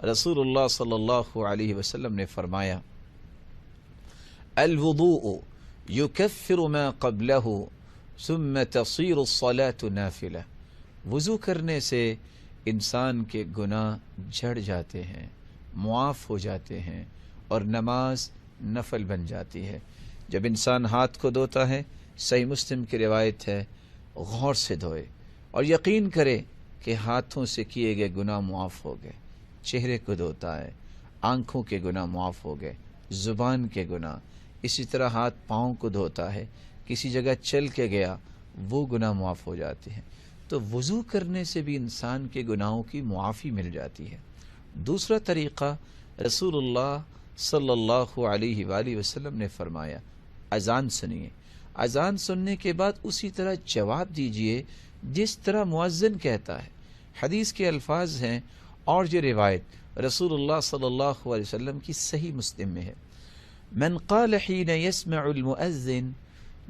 رسول اللہ صلی اللہ علیہ وسلم نے فرمایا الوضوء یکفر ما قبلہ ثم تصیر الصلاة نافلہ، وضو کرنے سے انسان کے گناہ جھڑ جاتے ہیں، معاف ہو جاتے ہیں اور نماز نفل بن جاتی ہے۔ جب انسان ہاتھ کو دھوتا ہے، صحیح مسلم کی روایت ہے، غور سے دھوئے اور یقین کرے کہ ہاتھوں سے کیے گئے گناہ معاف ہو گئے۔ چہرے کو دھوتا ہے، آنکھوں کے گناہ معاف ہو گئے، زبان کے گناہ، اسی طرح ہاتھ پاؤں کو دھوتا ہے، کسی جگہ چل کے گیا وہ گناہ معاف ہو جاتے ہیں۔ تو وضو کرنے سے بھی انسان کے گناہوں کی معافی مل جاتی ہے۔ دوسرا طریقہ رسول اللہ صلی اللہ علیہ وآلہ وسلم نے فرمایا اذان سنیے، اذان سننے کے بعد اسی طرح جواب دیجئے جس طرح مؤذن کہتا ہے۔ حدیث کے الفاظ ہیں اور یہ روایت رسول اللہ صلی اللہ علیہ وسلم کی صحیح مسلم میں ہے، من قال حین یسمع المؤذن،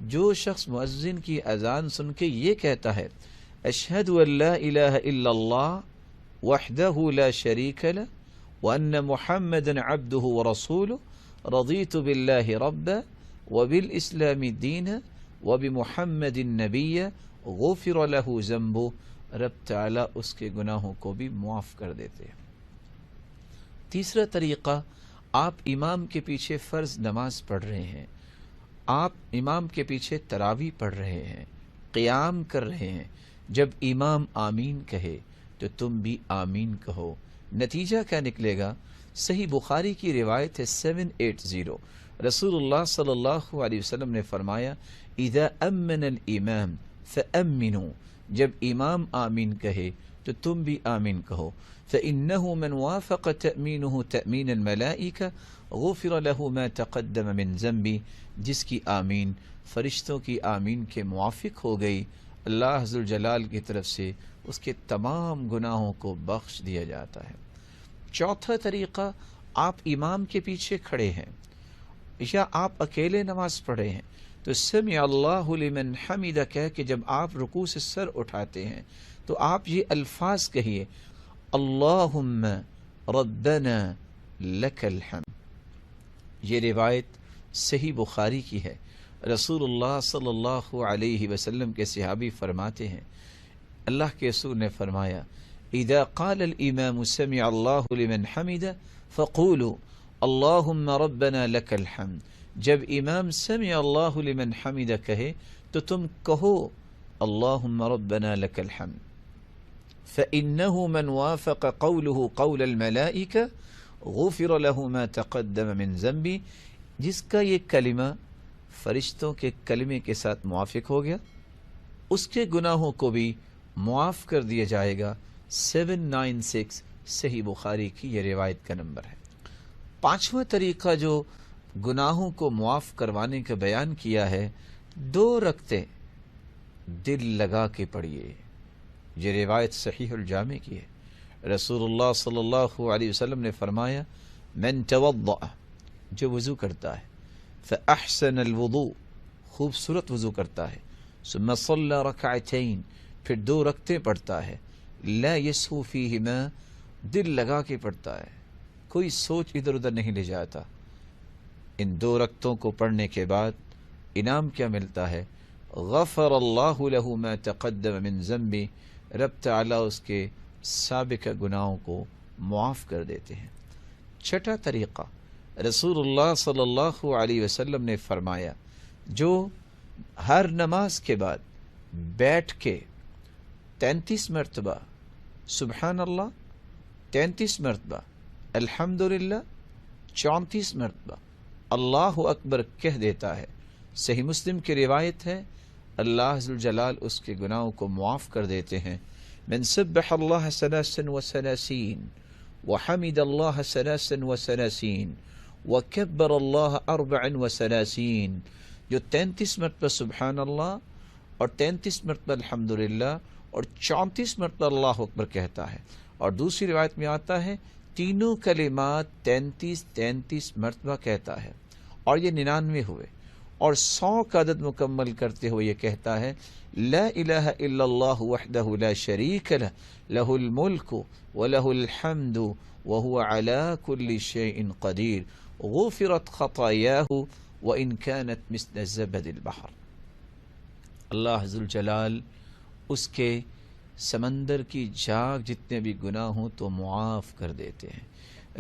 جو شخص مؤذن کی اذان سن کے یہ کہتا ہے اشہد ان لا الہ الا اللہ وحدہ لا شریک لہ وان محمدا عبدہ ورسولہ رضیت باللہ ربا وبالاسلام دینا وبمحمد نبیا غفر لہ ذنبہ، رب تعالیٰ اس کے گناہوں کو بھی معاف کر دیتے ہیں۔ تیسرا طریقہ، آپ امام کے پیچھے فرض نماز پڑھ رہے ہیں، آپ امام کے پیچھے تراویح پڑھ رہے ہیں، قیام کر رہے ہیں، جب امام آمین کہے تو تم بھی آمین کہو۔ نتیجہ کیا نکلے گا؟ صحیح بخاری کی روایت ہے 780، رسول اللہ صلی اللہ علیہ وسلم نے فرمایا اذا امن الامام فامنوا، جب امام آمین کہے تو تم بھی آمین کہو، فإنه من وافق تأمینه تأمین الملائکہ غفر له ما تقدم من ذنبی، جس کی آمین فرشتوں کی آمین کے موافق ہو گئی، اللہ ذوالجلال کی طرف سے اس کے تمام گناہوں کو بخش دیا جاتا ہے۔ چوتھا طریقہ، آپ امام کے پیچھے کھڑے ہیں یا آپ اکیلے نماز پڑھے ہیں تو سمع اللہ لمن حمدہ کہہ کے جب آپ رکوع سے سر اٹھاتے ہیں تو آپ یہ الفاظ کہیے اللہم ربنا لک الحمد۔ یہ روایت صحیح بخاری کی ہے، رسول اللہ صلی اللہ علیہ وسلم کے صحابی فرماتے ہیں اللہ کے رسول نے فرمایا اذا قال الامام سمع اللہ لمن حمدہ فقولوا اللہم ربنا لک الحمد، جب امام سمع اللہ لمن حمدہ کہے تو تم کہو اللہم ربنا لک الحمد، فإنه من وافق قوله قول الملائکہ غفر له ما تقدم من ذنبی، جس کا یہ کلمہ فرشتوں کے کلمے کے ساتھ موافق ہو گیا اس کے گناہوں کو بھی معاف کر دیا جائے گا۔ 796 صحیح بخاری کی یہ روایت کا نمبر ہے۔ پانچواں طریقہ جو گناہوں کو معاف کروانے کا بیان کیا ہے، 2 رکعتیں دل لگا کے پڑھیے۔ یہ روایت صحیح الجامع کی ہے، رسول اللہ صلی اللہ علیہ وسلم نے فرمایا من توضأ، جو وضو کرتا ہے، فأحسن الوضوء، خوبصورت وضو کرتا ہے، ثم صلی رکعتین، پھر 2 رکعتیں پڑھتا ہے، لا یسہو فیہما، دل لگا کے پڑھتا ہے، کوئی سوچ ادھر ادھر نہیں لے جاتا۔ ان 2 رکعتوں کو پڑھنے کے بعد انعام کیا ملتا ہے؟ غفر اللہ لہ ما تقدم من ذنبی، رب تعالیٰ اس کے سابقہ گناہوں کو معاف کر دیتے ہیں۔ چھٹا طریقہ، رسول اللہ صلی اللہ علیہ وسلم نے فرمایا جو ہر نماز کے بعد بیٹھ کے 33 مرتبہ سبحان اللہ، 33 مرتبہ الحمدللہ، 34 مرتبہ اللہ اکبر کہہ دیتا ہے، صحیح مسلم کی روایت ہے اللہ ذوالجلال اس کے گناہوں کو معاف کر دیتے ہیں۔ من سبح اللہ 33 وحمد اللہ 33 وکبر اللہ 34، جو 33 مرتبہ سبحان اللہ اور 33 مرتبہ الحمدللہ اور 34 مرتبہ اللہ اکبر کہتا ہے، اور دوسری روایت میں آتا ہے تینوں کلمات 33 مرتبہ کہتا ہے، اور یہ 99 ہوئے، اور 100 کا عدد مکمل کرتے ہوئے یہ کہتا ہے لا الہ الا اللہ وحدہ لا شریک لہ، لہ الملک ولہ الحمد وهو على كل شيء قدير غفرت خطاياه وإن كانت مثل زبد البحر. اللہ ذوالجلال اس کے سمندر کی جھاگ جتنے بھی گناہ ہوں تو معاف کر دیتے ہیں.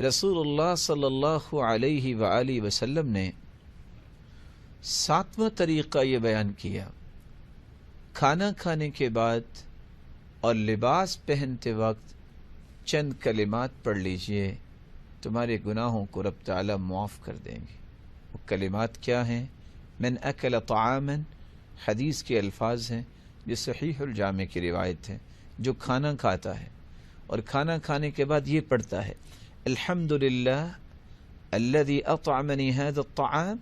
رسول اللہ صلی اللہ علیہ وآلہ وسلم نے 7واں طریقہ یہ بیان کیا، کھانا کھانے کے بعد اور لباس پہنتے وقت چند کلمات پڑھ لیجئے، تمہارے گناہوں کو رب تعالی معاف کر دیں گے. وہ کلمات کیا ہیں؟ من اکل طعاما، حدیث کے الفاظ ہیں جو صحیح الجامع کی روایت ہے. جو کھانا کھاتا ہے اور کھانا کھانے کے بعد یہ پڑھتا ہے الحمدللہ الذي اطعمني هذا الطعام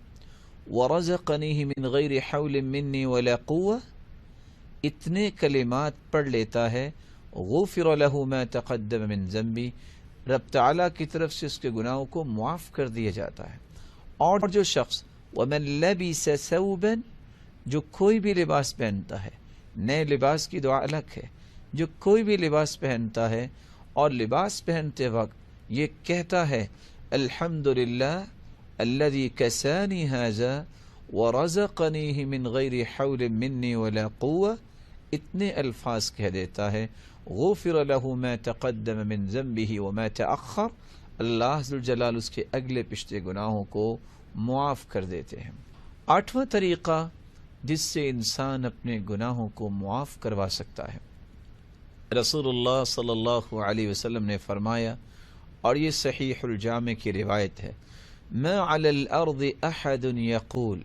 ورزقنيه من غیر حول مني ولا قوة، اتنے کلمات پڑھ لیتا ہے غفر له ما تقدم من ذنبی، رب تعالیٰ کی طرف سے اس کے گناہوں کو معاف کر دیا جاتا ہے. اور جو شخص ومن لبس ثوبا، جو کوئی بھی لباس پہنتا ہے، نئے لباس کی دعا الگ ہے، جو کوئی بھی لباس پہنتا ہے اور لباس پہنتے وقت یہ کہتا ہے الحمدللہ الذی کسانی ھذا ورزقنیہ من غیر حول منی ولا قوة، اتنے الفاظ کہہ دیتا ہے غفر له ما تقدم من ذنبه وما تأخر، اللہ ذوالجلال اس کے اگلے پچھلے گناہوں کو معاف کر دیتے ہیں. 8واں طریقہ جس سے انسان اپنے گناہوں کو معاف کروا سکتا ہے، رسول اللہ صلی اللہ علیہ وسلم نے فرمایا، اور یہ صحیح الجامع کی روایت ہے، ما علی الارض احد یقول،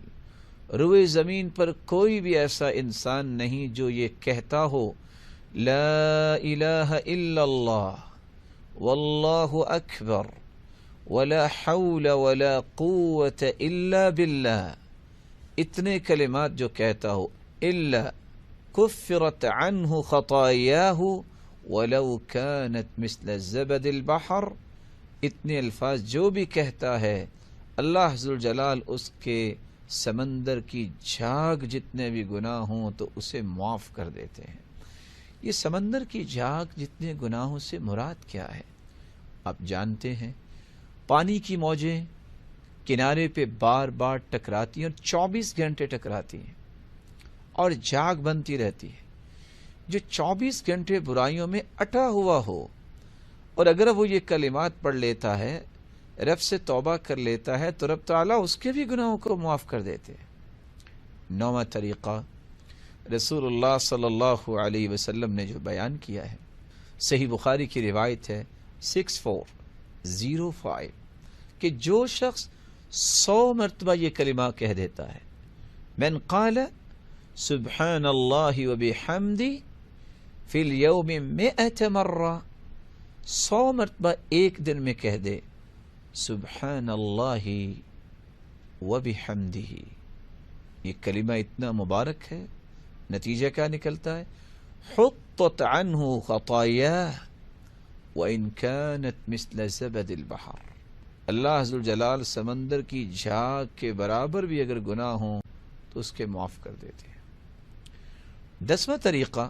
روئے زمین پر کوئی بھی ایسا انسان نہیں جو یہ کہتا ہو لا الہ الا اللہ واللہ اکبر ولا حول ولا قوة الا باللہ، اتنے کلمات جو کہتا ہو الا کفرت عنہ خطایاہ ولو كانت مثل زبد البحر، اتنے الفاظ جو بھی کہتا ہے اللہ ذوالجلال اس کے سمندر کی جھاگ جتنے بھی گناہ ہوں تو اسے معاف کر دیتے ہیں. یہ سمندر کی جھاگ جتنے گناہوں سے مراد کیا ہے؟ آپ جانتے ہیں پانی کی موجیں کنارے پہ بار بار ٹکراتی ہیں اور 24 گھنٹے ٹکراتی ہیں اور جھاگ بنتی رہتی ہے. جو 24 گھنٹے برائیوں میں اٹا ہوا ہو اور اگر وہ یہ کلمات پڑھ لیتا ہے، رب سے توبہ کر لیتا ہے، تو رب تعالیٰ اس کے بھی گناہوں کو معاف کر دیتے ہیں. 9واں طریقہ رسول اللہ صلی اللہ علیہ وسلم نے جو بیان کیا ہے، صحیح بخاری کی روایت ہے 6405، کہ جو شخص 100 مرتبہ یہ کلمہ کہہ دیتا ہے، من قال سبحان اللہ وبحمدہ فی الیوم 100 مرہ، 100 مرتبہ ایک دن میں کہہ دے سبحان اللہ وبحمدہ، یہ کلمہ اتنا مبارک ہے، نتیجہ کیا نکلتا ہے؟ حطت عنہ خطایاہ وإن كانت مثل زبد البحر، اللہ ذوالجلال سمندر کی جھاگ کے برابر بھی اگر گناہ ہوں تو اس کے معاف کر دیتے ہیں. 10واں طریقہ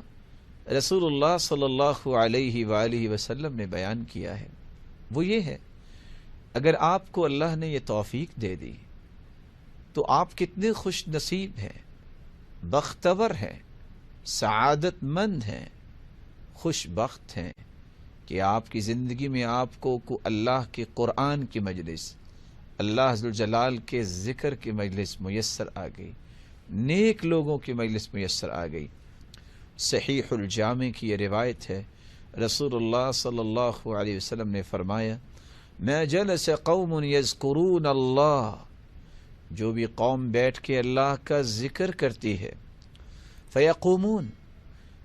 رسول اللہ صلی اللہ علیہ وآلہ وسلم نے بیان کیا ہے، وہ یہ ہے اگر آپ کو اللہ نے یہ توفیق دے دی تو آپ کتنے خوش نصیب ہیں، بختور ہیں، سعادت مند ہیں، خوش بخت ہیں کہ آپ کی زندگی میں آپ کو اللہ کے قرآن کی مجلس، اللہ ذوالجلال کے ذکر کی مجلس میسر آ گئی، نیک لوگوں کی مجلس میسر آ گئی. صحیح الجامع کی یہ روایت ہے، رسول اللہ صلی اللہ علیہ وسلم نے فرمایا ما جلس قوم یذکرون اللہ، جو بھی قوم بیٹھ کے اللہ کا ذکر کرتی ہے، فیقومون،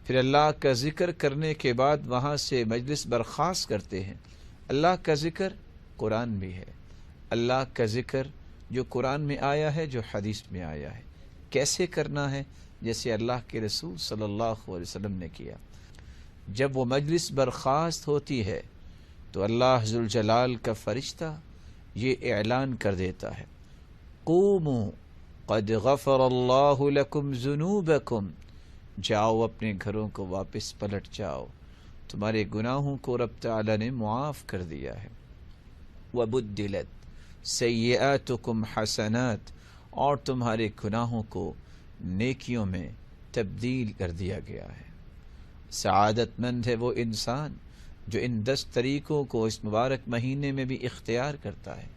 پھر اللہ کا ذکر کرنے کے بعد وہاں سے مجلس برخاست کرتے ہیں. اللہ کا ذکر قرآن بھی ہے، اللہ کا ذکر جو قرآن میں آیا ہے، جو حدیث میں آیا ہے. کیسے کرنا ہے؟ جیسے اللہ کے رسول صلی اللہ علیہ وسلم نے کیا. جب وہ مجلس برخاست ہوتی ہے تو اللہ ذوالجلال کا فرشتہ یہ اعلان کر دیتا ہے قوموا قد غفر اللہ لکم ذنوبکم، جاؤ اپنے گھروں کو واپس پلٹ جاؤ، تمہارے گناہوں کو رب تعالی نے معاف کر دیا ہے۔ وَبُدِّلَتْ سَيِّئَاتُكُمْ حَسَنَاتٍ، اور تمہارے گناہوں کو نیکیوں میں تبدیل کر دیا گیا ہے۔ سعادت مند ہے وہ انسان جو ان 10 طریقوں کو اس مبارک مہینے میں بھی اختیار کرتا ہے۔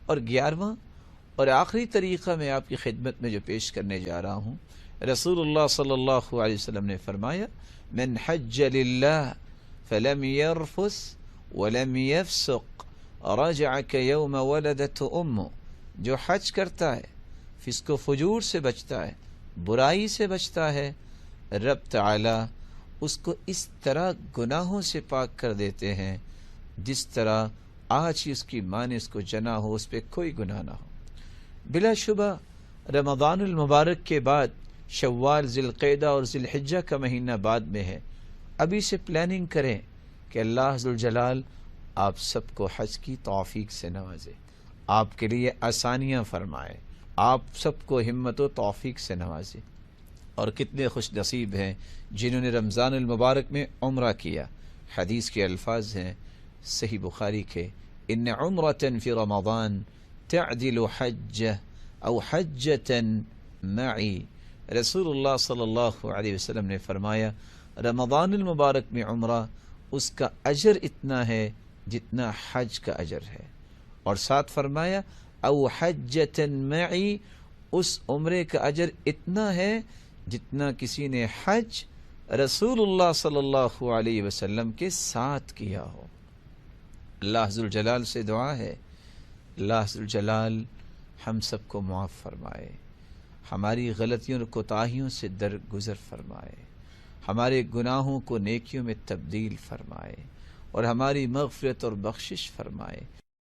اور 11واں اور آخری طریقہ میں آپ کی خدمت میں جو پیش کرنے جا رہا ہوں، رسول اللہ صلی اللہ علیہ وسلم نے فرمایا، من حج للہ فلم يرفث ولم يفسق رجع كيوم ولدته امه، جو حج کرتا ہے، فسق و فجور سے بچتا ہے، برائی سے بچتا ہے، رب تعالی اس کو اس طرح گناہوں سے پاک کر دیتے ہیں جس طرح آج ہی اس کی ماں نے اس کو جنا ہو، اس پہ کوئی گناہ نہ ہو۔ بلا شبہ رمضان المبارک کے بعد شوال، ذی القعدہ اور ذی الحجہ کا مہینہ بعد میں ہے۔ ابھی سے پلاننگ کریں کہ اللہ ذوالجلال آپ سب کو حج کی توفیق سے نوازے، آپ کے لیے آسانیاں فرمائے، آپ سب کو ہمت و توفیق سے نوازے۔ اور کتنے خوش نصیب ہیں جنہوں نے رمضان المبارک میں عمرہ کیا۔ حدیث کے الفاظ ہیں صحیح بخاری کے، ان عمرۃ فی رمضان تعدل حجہ او حجۃ معی، رسول اللہ صلی اللہ علیہ وسلم نے فرمایا رمضان المبارک میں عمرہ اس کا اجر اتنا ہے جتنا حج کا اجر ہے، اور ساتھ فرمایا او حجۃ معی، اس عمرے کا اجر اتنا ہے جتنا کسی نے حج رسول اللہ صلی اللہ علیہ وسلم کے ساتھ کیا ہو۔ اللہ ذوالجلال سے دعا ہے، اللہ ذوالجلال ہم سب کو معاف فرمائے، ہماری غلطیوں اور کوتاہیوں سے درگزر فرمائے، ہمارے گناہوں کو نیکیوں میں تبدیل فرمائے، اور ہماری مغفرت اور بخشش فرمائے۔